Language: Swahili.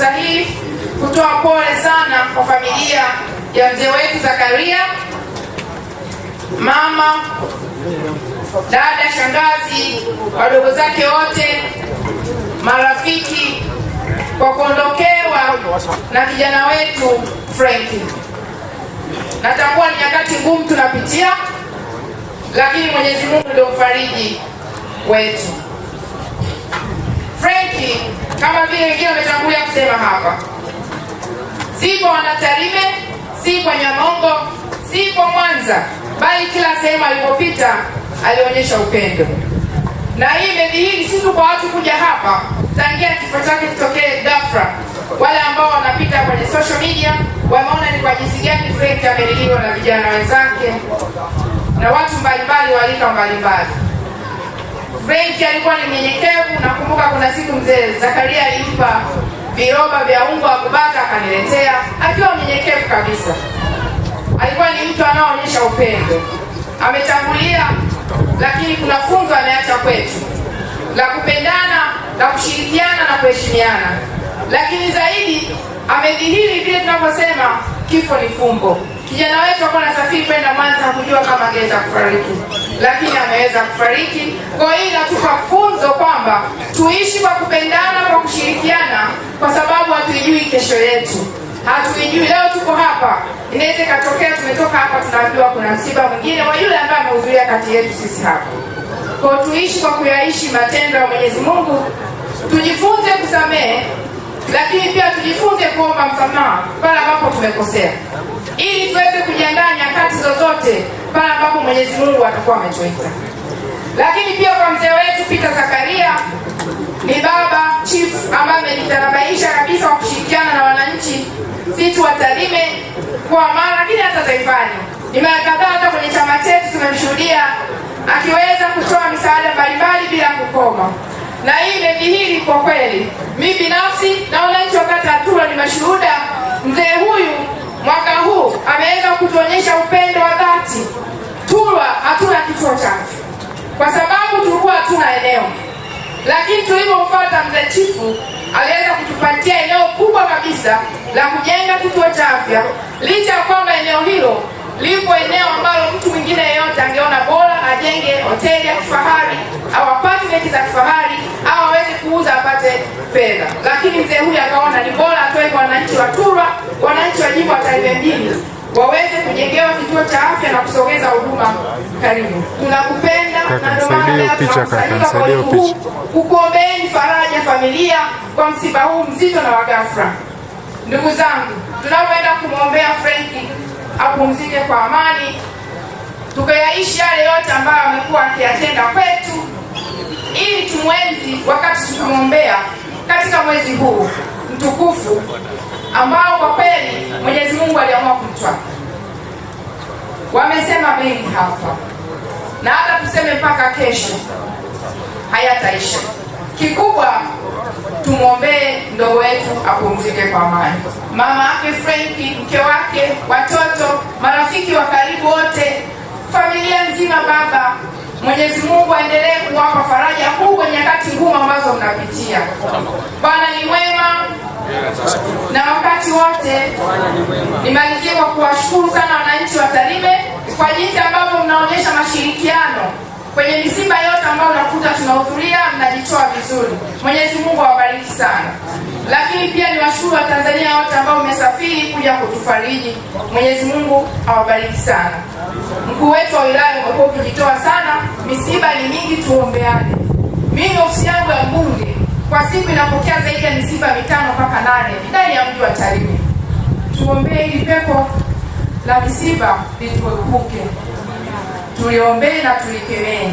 fursa hii kutoa pole sana kwa familia ya mzee wetu Zakaria, mama, dada, shangazi, wadogo zake wote, marafiki, kwa kuondokewa na kijana wetu Franky. Natambua ni nyakati ngumu tunapitia, lakini Mwenyezi Mungu ndio mfariji wetu. Franky, kama vile wengine wametangulia kusema hapa, si kwa Wanatarime, si kwa Nyamongo, si kwa Mwanza, bali kila sehemu alipopita alionyesha upendo. Na hii imedhihiri si tu kwa watu kuja hapa tangia kifo chake kitokee ghafla. Wale ambao wanapita kwenye social media wameona ni kwa jinsi gani Franky ameliliwa na vijana wenzake na watu mbalimbali walika mbalimbali. Franky alikuwa ni mnyenyekevu. Nakumbuka kuna siku mzee Zakaria alimpa viroba vya unga wa kubaka akaniletea, akiwa mnyenyekevu kabisa. Alikuwa ni mtu anaoonyesha upendo. Ametangulia, lakini kuna funzo ameacha kwetu la kupendana, la kushirikiana na kuheshimiana. Lakini zaidi amedhihiri vile tunavyosema kifo ni fumbo. Kijana wetu alikuwa anasafiri kwenda Mwanza, hakujua kama angeweza kufariki, lakini ameweza kufariki. Kwa hiyo inatupa funzo kwamba tuishi kwa kupendana, kwa kushirikiana, kwa sababu hatuijui kesho yetu. Hatuijui leo tuko hapa, inaweza ikatokea tumetoka hapa tunaambiwa kuna msiba mwingine wa yule ambaye amehudhuria kati yetu sisi hapa. Kwa tuishi kwa kuyaishi matendo ya Mwenyezi Mungu, tujifunze kusamehe, lakini pia tujifunze kuomba msamaha pale ambapo tumekosea, ili tuweze kujiandaa nyakati zozote pale ambapo Mwenyezi Mungu atakuwa ametuita. Lakini pia kwa mzee wetu Peter Zakaria, ni baba chief ambaye amejitanabaisha kabisa kwa kushirikiana na wananchi, si tu wa Tarime kwa mara, lakini hata taifani. Ni mara kadhaa hata kwenye chama chetu tumemshuhudia akiweza kutoa misaada mbalimbali bila kukoma. Na hii imedhihiri kwa kweli. Mimi binafsi na wananchi wa kata ya Turwa ni mashuhuda. Mzee huyu mwaka huu ameweza kutuonyesha upendo wa dhati. Turwa hatuna kituo cha afya kwa sababu tulikuwa hatuna eneo, lakini tulipomfuata mzee chifu aliweza kutupatia eneo kubwa kabisa la kujenga kituo cha afya, licha ya kwamba eneo hilo lipo eneo ambalo mtu mwingine yeyote angeona bora ajenge hoteli ya kifahari au apartment za kifahari au aweze kuuza apate fedha. Lakini mzee huyu akaona ni bora atoe kwa wananchi wa Turwa, wananchi wa jimbo la Tarime mjini waweze kujengewa kituo cha afya na kusogeza huduma karibu. Tunakupenda na ndio maana tunakusaidia kukuombeeni faraja familia kwa msiba huu mzito na wa ghafla. Ndugu zangu, tunapoenda kumwombea Franky apumzike kwa amani, tukayaishi yale yote ambayo amekuwa akiyatenda kwetu, ili tumwenzi wakati tukimwombea katika mwezi huu mtukufu ambao kwa kweli Mwenyezi Mungu aliamua kumtwaa. Wamesema mengi hapa na hata tuseme mpaka kesho hayataisha. Kikubwa tumwombee ndogo wetu apumzike kwa amani. Mama yake Franky, mke wake, watoto, marafiki wa karibu wote, familia nzima, baba, Mwenyezi Mungu aendelee kuwapa faraja kubwa nyakati ngumu ambazo mnapitia. Bwana ni mwema na wakati wote. Nimalizie kwa kuwashukuru sana wananchi wa Tarime kwa jinsi ambavyo mnaonyesha mashirikiano kwenye misiba yote ambayo unakuta tunahudhuria, mnajitoa vizuri. Mwenyezi Mungu awabariki sana. Lakini pia niwashukuru Watanzania wote ambao mmesafiri kuja kutufariji. Mwenyezi Mungu awabariki sana. Mkuu wetu wa wilaya umekuwa ukijitoa sana, misiba ni mingi, tuombeane. Mimi ofisi yangu ya mbunge kwa siku inapokea zaidi ya misiba 5 mpaka 8 ndani ya mji wa Tarime. Tuombee ili pepo la misiba lituepuke. Tuliombee na tulikemee.